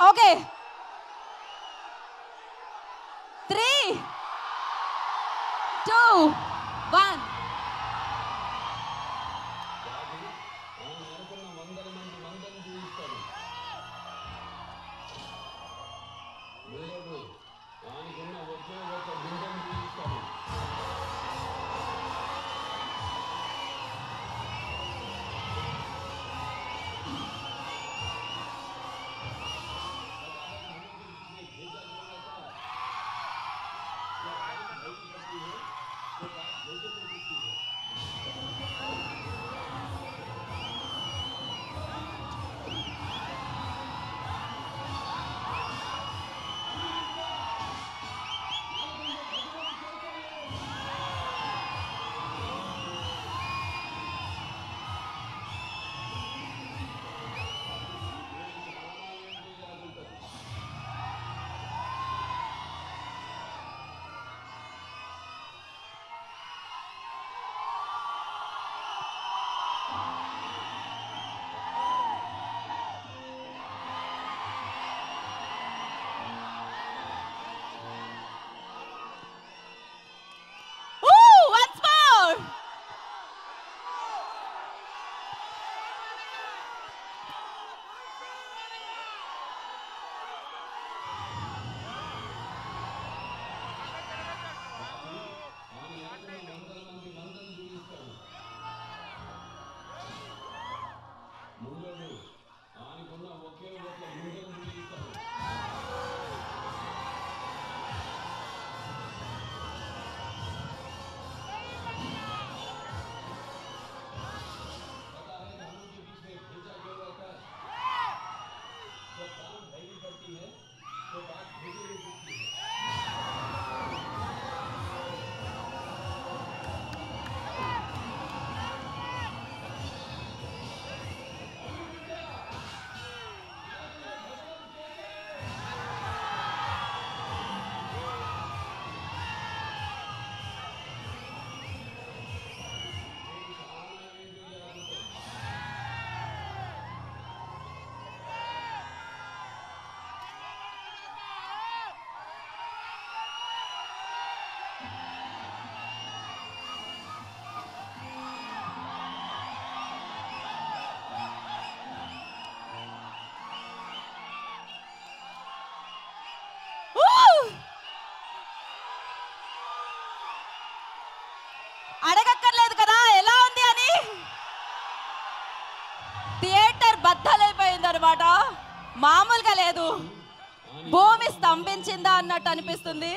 Okay 3 2 1 అడగక్కర్లేదు కదా ఎలా ఉంది అని. థియేటర్ బద్దలైపోయింది అనమాట, మామూలుగా లేదు. భూమి స్తంభించిందా అన్నట్టు అనిపిస్తుంది.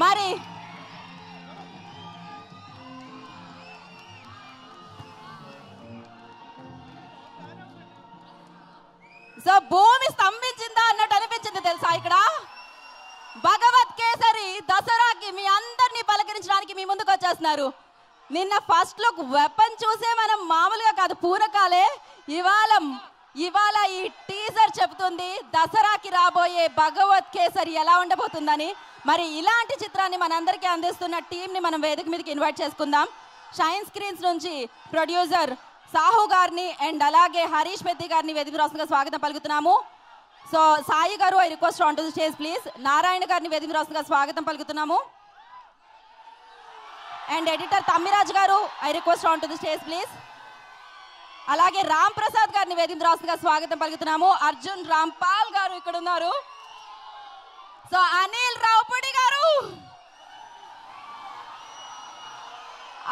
మరి సో భూమి స్తంభించిందా అన్నట్టు అనిపించింది తెలుసా. ఇక్కడ భగవత్ కేసరి దసరాకి మీ అందరినీ పలకరించడానికి మీ ముందుకు వచ్చేస్తున్నారు. నిన్న ఫస్ట్ లుక్ వెపన్ చూసే మనం మామూలుగా కాదు పూరకాలే. ఇవాళ ఈ టీజర్ చెబుతుంది దసరాకి రాబోయే భగవత్ కేసరి ఎలా ఉండబోతుందని. మరి ఇలాంటి చిత్రాన్ని మనందరికీ అందిస్తున్న టీంని మనం వేదిక మీదకి ఇన్వైట్ చేసుకుందాం. షైన్ స్క్రీన్స్ నుంచి ప్రొడ్యూసర్ సాహు గారిని అండ్ అలాగే హరీష్ పెద్ది గారిని వేదిక రాష్ట్రంగా స్వాగతం పలుకుతున్నాము. So Sai garu I request on to the stage please. Narayana గారిని వేదిక రాష్ట్రంగా స్వాగతం పలుకుతున్నాము. అండ్ ఎడిటర్ తమ్మిరాజ్ గారు I request on to the stage please. అలాగే రామ్ ప్రసాద్ గారిని వేదిక రాష్ట్రంగా స్వాగతం పలుకుతున్నాము. అర్జున్ రాంపాల్ గారు ఇక్కడ ఉన్నారు. సో అనిల్ రావుపూడి గారు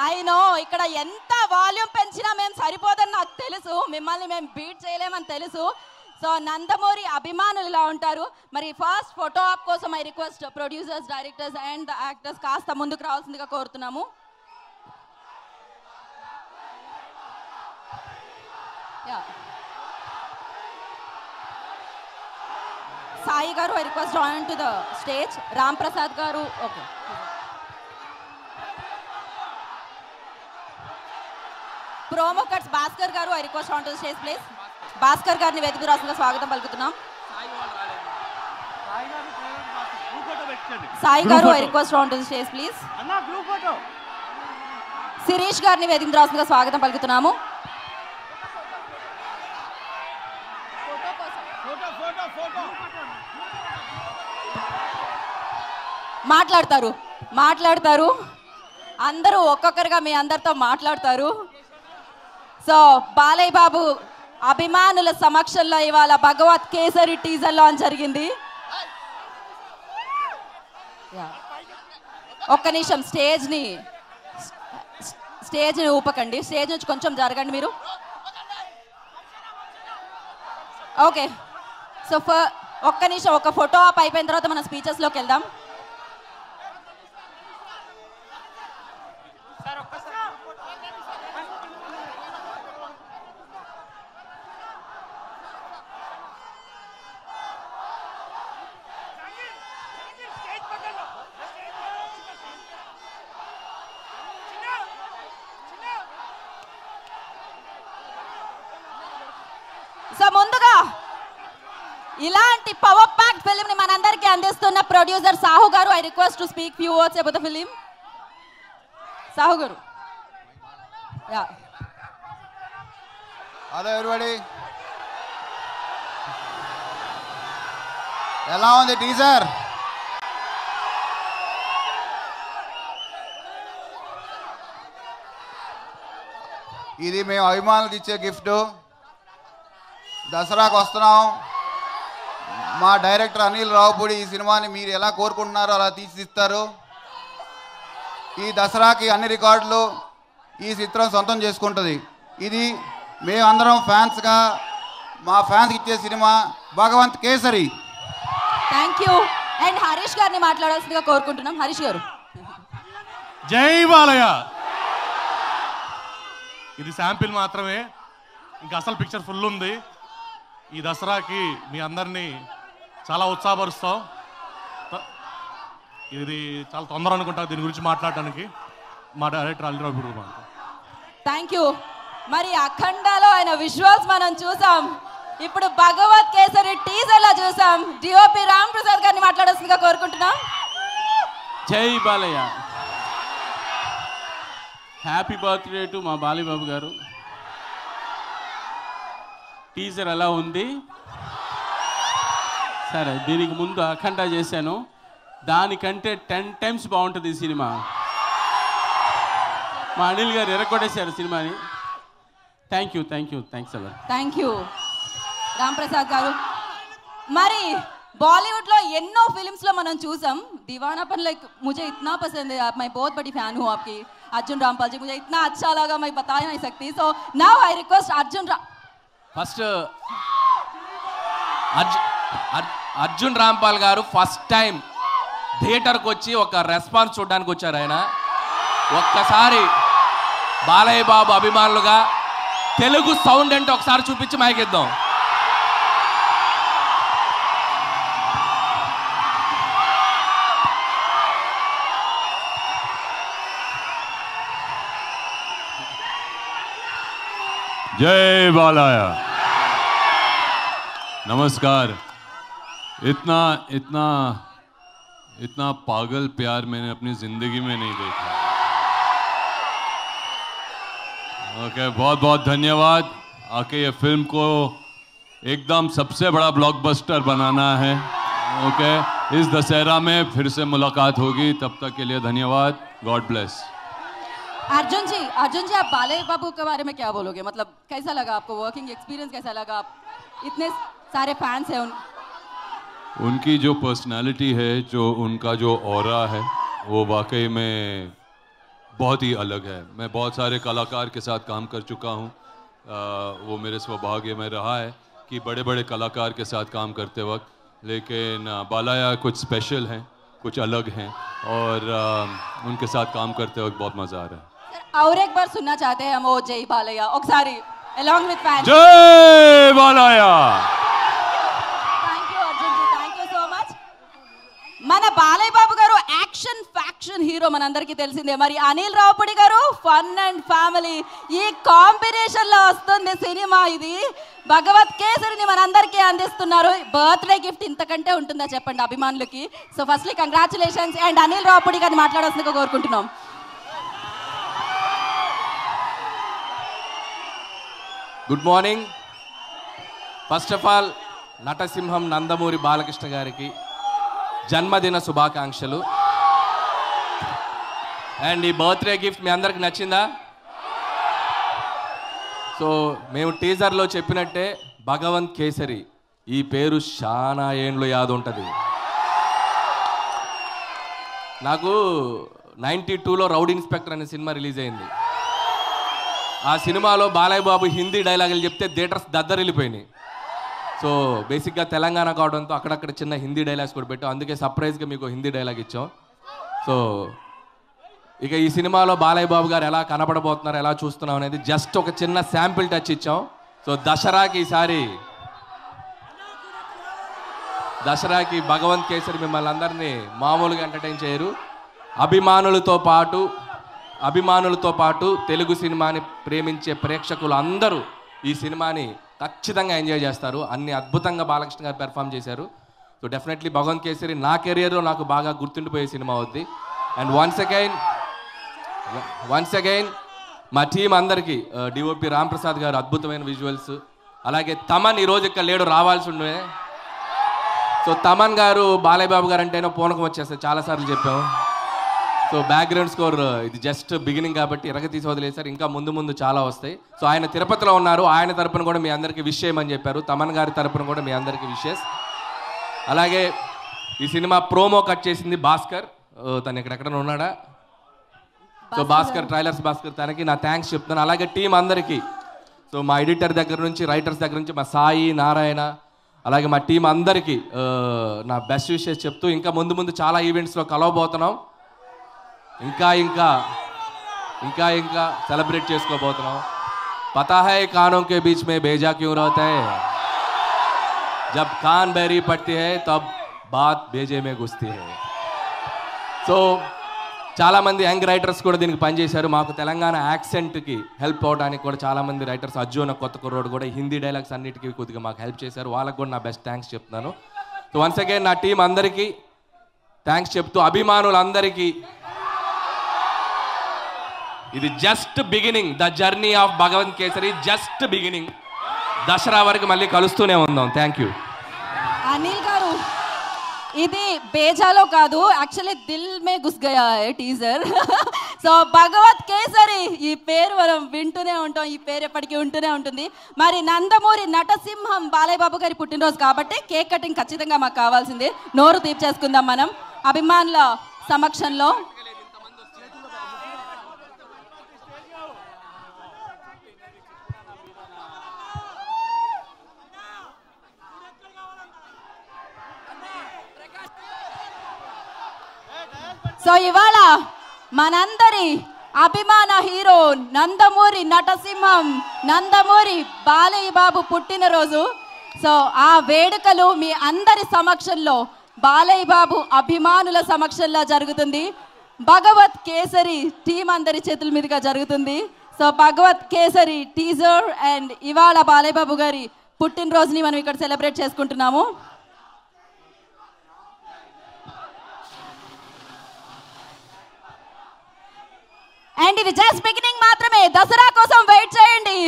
అయినో ఇక్కడ ఎంత వాల్యూమ్ పెంచినా మేము సరిపోదని నాకు తెలుసు, మిమ్మల్ని మేము బీట్ చేయలేమని తెలుసు. సో నందమూరి అభిమానులు ఇలా ఉంటారు. మరి ఫస్ట్ ఫోటో ఆప్ కోసం I request producers, directors and actors కాస్త ముందుకు రావాల్సిందిగా కోరుతున్నాము. Sai garu I request join to the stage. Ram Prasad garu, okay. Promo cuts Bhaskar garu I request on to the stage please. Bhaskar గారిని వేదిక రాష్ట్రంగా స్వాగతం పలుకుతున్నాం. Sai garu I request on to the stage please. Sirish గారిని వేదిక రాష్ట్రంగా స్వాగతం పలుకుతున్నాము. మాట్లాడతారు అందరూ ఒక్కొక్కరుగా మీ అందరితో మాట్లాడతారు. సో బాలయ్య బాబు అభిమానుల సమక్షంలో ఇవాళ భగవత్ కేసరి టీజర్ లాంచ్ జరిగింది. ఒక్క నిమిషం స్టేజ్ని ఊపకండి, స్టేజ్ నుంచి కొంచెం జరగండి మీరు. ఓకే, సో ఒక్క నిమిషం, ఒక ఫోటో ఆప్ అయిపోయిన తర్వాత మనం స్పీచెస్లోకి వెళ్దాం. సో ముందుగా ఇలాంటి పవర్ ప్యాక్డ్ ఫిల్మ్ ని మనందరికీ అందిస్తున్న producer Sahu garu I request to speak few words about the film. Sahu garu. Hello everybody, ఎలా ఉంది టీజర్? ఇది మేము అభిమానులకు ఇచ్చే గిఫ్ట్. దసరాకు వస్తున్నాం. మా డైరెక్టర్ అనిల్ రావుపూడి ఈ సినిమాని మీరు ఎలా కోరుకుంటున్నారో అలా తీర్చిదిస్తారు. ఈ దసరాకి అన్ని రికార్డులు ఈ చిత్రం సొంతం చేసుకుంటుంది. ఇది మేమందరం ఫ్యాన్స్గా మా ఫ్యాన్స్కి ఇచ్చే cinema Bhagavanth Kesari. Thank you. And Harish గారిని మాట్లాడాల్సిందిగా కోరుకుంటున్నాం. హరీష్ గారు. జై బాలయ్య. ఇది శాంపిల్ మాత్రమే, ఇంకా అసలు పిక్చర్ ఫుల్ ఉంది. ఈ దసరాకి మీ అందరినీ చాలా ఉత్సాహపరుస్తాం. ఇది చాలా తొందర అనుకుంటా దీని గురించి మాట్లాడడానికి. మా డైరెక్టర్ అల్లిరావు. Thank you. మరి అఖండాలో ఆయన విజువల్స్ మనం చూసాం, ఇప్పుడు భగవత్ కేసరి టీజర్లో చూసాం. డిఓపి రామ్ ప్రసాద్ గారిని మాట్లాడాల్సిందిగా కోరుకుంటున్నాం. జై బాలయ్య. హ్యాపీ బర్త్డే టు మా బాలయ్యబాబు గారు. టీజర్ ఎలా ఉంది? సరే, దీనికి ముందు అఖండ చేశాను, దానికంటే 10 times బాగుంటుంది ఈ సినిమా. మా అనిల్ గారు ఎరగొట్టేశారు సినిమాని. థ్యాంక్ యూ అలా. థ్యాంక్ యూ రామ్ ప్రసాద్ గారు. మరి बॉलीवुड लो ఎన్నో ఫిల్మ్స్ లో మనం చూసాం दीवानापन लाइक मुझे इतना पसंद है, मैं बहुत बड़ी फैन हूँ आपकी अर्जुन रामपाल जी, मुझे इतना अच्छा लगा मैं बता नहीं सकती. So now I request first Arjun Rampal garu first time theatre को వచ్చి ఒక రెస్పాన్స్ చూడడానికి వచ్చారు. ఆయన ఒక్కసారి బాలయ్య బాబు అభిమానులుగా తెలుగు సౌండ్ అంటే ఒకసారి చూపించి మైక్ ఇద్దాం. जय बालाया. नमस्कार. इतना इतना इतना पागल प्यार मैंने अपनी जिंदगी में नहीं देखा. ओके, बहुत बहुत धन्यवाद. आके ये फिल्म को एकदम सबसे बड़ा ब्लॉकबस्टर बनाना है. ओके, इस दशहरा में फिर से मुलाकात होगी, तब तक के लिए धन्यवाद. God bless. अर्जुन जी, आप बालయ్య बाबू के बारे में क्या बोलोगे? मतलब कैसा लगा आपको, वर्किंग एक्सपीरियंस कैसा लगा? आप इतने सारे फैंस हैं उनकी जो पर्सनालिटी है, जो उनका जो ऑरा है, वो वाकई में बहुत ही अलग है। मैं बहुत सारे कलाकार के साथ काम कर चुका हूँ। वो मेरे सौभाग्य में रहा है कि बड़े बड़े कलाकार के साथ काम करते वक्त, लेकिन बालाया कुछ स्पेशल हैं, कुछ अलग हैं, और उनके साथ काम करते वक्त बहुत मज़ा आ रहा है। सर और एक बार सुनना चाहते हैं हम वो जय बालయ్య ఒకసారి along with fans. जय Balayya. Thank you Arjun ji, thank you so much. మన బాలయ్య బాబు గారు యాక్షన్ ఫ్యాక్షన్ హీరో మనందరికీ తెలిసిందే. మరి అనిల్ రావుపూడి గారు ఫన్ అండ్ ఫ్యామిలీ. ఈ కాంబినేషన్ లో వస్తుంది సినిమా. ఇది భగవత్ కేసరిని మనందరికీ అందిస్తున్నారు. బర్త్డే గిఫ్ట్ ఇంతకంటే ఉంటుందా చెప్పండి అభిమానులకి. So firstly congratulations. And Anil Ravipudi garu మాట్లాడాల్సిందిగా కోరుకుంటున్నాం. Good morning. First of all నటసింహం నందమూరి బాలకృష్ణ గారికి జన్మదిన శుభాకాంక్షలు. అండ్ ఈ బర్త్డే గిఫ్ట్ మీ అందరికి నచ్చిందా? సో మేము టీజర్లో చెప్పినట్టే భగవంత్ కేసరి ఈ పేరు చాలా ఏండ్లు యాద ఉంటుంది. నాకు 92లో రౌడ్ ఇన్స్పెక్టర్ అనే సినిమా రిలీజ్ అయింది. ఆ సినిమాలో బాలయ్య బాబు హిందీ డైలాగులు చెప్తే థియేటర్స్ దద్దరిల్లిపోయినాయి. సో బేసిక్గా తెలంగాణ కావడంతో అక్కడక్కడ చిన్న హిందీ డైలాగ్స్ కూడా పెట్టాం. అందుకే సర్ప్రైజ్గా మీకు హిందీ డైలాగ్ ఇచ్చాం. సో ఇక ఈ సినిమాలో బాలయ్య బాబు గారు ఎలా కనపడబోతున్నారు, ఎలా చూస్తున్నాం అనేది జస్ట్ ఒక చిన్న శాంపిల్ టచ్ ఇచ్చాం. సో దసరాకి భగవంత్ కేసరి మిమ్మల్ని అందరినీ మామూలుగా ఎంటర్టైన్ చేయరు. అభిమానులతో పాటు తెలుగు సినిమాని ప్రేమించే ప్రేక్షకులు అందరూ ఈ సినిమాని ఖచ్చితంగా ఎంజాయ్ చేస్తారు. అన్ని అద్భుతంగా బాలకృష్ణ గారు పెర్ఫామ్ చేశారు. సో డెఫినెట్లీ భగవంత్ కేసరి నా కెరియర్లో నాకు బాగా గుర్తుండిపోయే సినిమా అవుద్ది. అండ్ వన్స్ అగైన్ మా టీం అందరికీ డిఓపి రాంప్రసాద్ గారు అద్భుతమైన విజువల్స్, అలాగే తమన్ ఈరోజు ఇక్కడ లేడు, రావాల్సి ఉండే. సో తమన్ గారు బాలయ్య బాబు గారు అంటేనో పూనకం వచ్చేస్తారు, చాలాసార్లు చెప్పాము. సో బ్యాక్గ్రౌండ్ స్కోర్ ఇది జస్ట్ బిగినింగ్ కాబట్టి తీసి వదిలేశారు. ఇంకా ముందు చాలా వస్తాయి. సో ఆయన తిరుపతిలో ఉన్నారు. ఆయన తరపున కూడా మీ అందరికీ విష్ చేయమని చెప్పారు. తమన్ గారి తరపున కూడా మీ అందరికీ విషెస్. అలాగే ఈ సినిమా ప్రోమో కట్ చేసింది భాస్కర్. తను ఎక్కడెక్కడ ఉన్నాడా? సో ట్రైలర్స్ భాస్కర్, తనకి నా థ్యాంక్స్ చెప్తున్నాను. అలాగే టీం అందరికీ, సో మా ఎడిటర్ దగ్గర నుంచి, రైటర్స్ దగ్గర నుంచి, మా సాయి, నారాయణ, అలాగే మా టీం అందరికీ నా బెస్ట్ విషెస్ చెప్తూ ఇంకా ముందు చాలా ఈవెంట్స్లో కలవబోతున్నాం. ఇంకా సెలబ్రేట్ చేసుకోబోతున్నాం. పతా హై కానోं के बीच में भेजा क्यों रहता है, जब कान बैरी पड़ती है तब बात भेजे में घुसती है. సో చాలామంది యంగ్ రైటర్స్ కూడా దీనికి పనిచేశారు. మాకు తెలంగాణ యాక్సెంట్కి హెల్ప్ అవడానికి కూడా చాలామంది రైటర్స్, అర్జున్ కొత్త కుర్రోడు కూడా హిందీ డైలాగ్స్ అన్నిటికీ కొద్దిగా మాకు హెల్ప్ చేశారు. వాళ్ళకు కూడా నా బెస్ట్ థ్యాంక్స్ చెప్తున్నాను. సో వన్స్ అగైన్ నా టీం అందరికీ థ్యాంక్స్ చెప్తూ, అభిమానులందరికీ ఇది just beginning. The journey of Bhagavanth Kesari just beginning. Dasara వరకు మళ్ళీ కలుస్తూనే ఉందాం. Thank you. అనిల్ గారు, ఇది బేజాలో కాదు, యాక్చువల్లీ దిల్ మే గుస్ గయా టీజర్. సో భగవత్ కేసరి ఈ పేరు మనం వింటూనే ఉంటాం. ఈ పేరు ఎప్పటికీ ఉంటూనే ఉంటుంది. మరి నందమూరి నటసింహం బాలయ్య బాబు గారి పుట్టినరోజు కాబట్టి కేక్ కటింగ్ ఖచ్చితంగా మాకు కావాల్సింది. నోరు తీర్చేసుకుందాం మనం అభిమానుల సమక్షంలో. సో ఇవాళ మనందరి అభిమాన హీరో నందమూరి నటసింహం, నందమూరి బాలయ్య బాబు పుట్టినరోజు. సో ఆ వేడుకలు మీ అందరి సమక్షంలో, బాలయ్య బాబు అభిమానుల సమక్షంలో జరుగుతుంది. భగవత్ కేసరి టీం అందరి చేతుల మీదుగా జరుగుతుంది. So Bhagavanth Kesari teaser and ఇవాళ బాలయ్య బాబు గారి పుట్టినరోజుని మనం ఇక్కడ సెలబ్రేట్ చేసుకుంటున్నాము. అండ్ ఇది జస్ట్ బిగినింగ్ మాత్రమే. దసరా కోసం వెయిట్ చేయండి,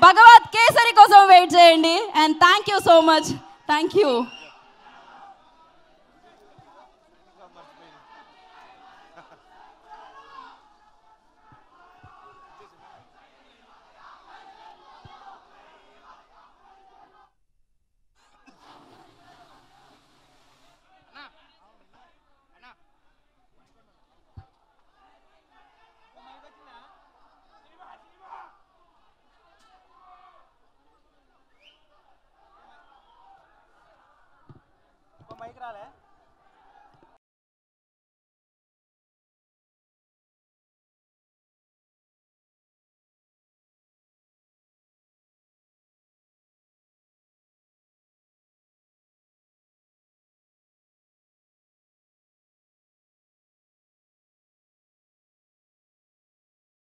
భగవత్ కేసరి కోసం వెయిట్ చేయండి. And thank you so much. Thank you. Mic రాలే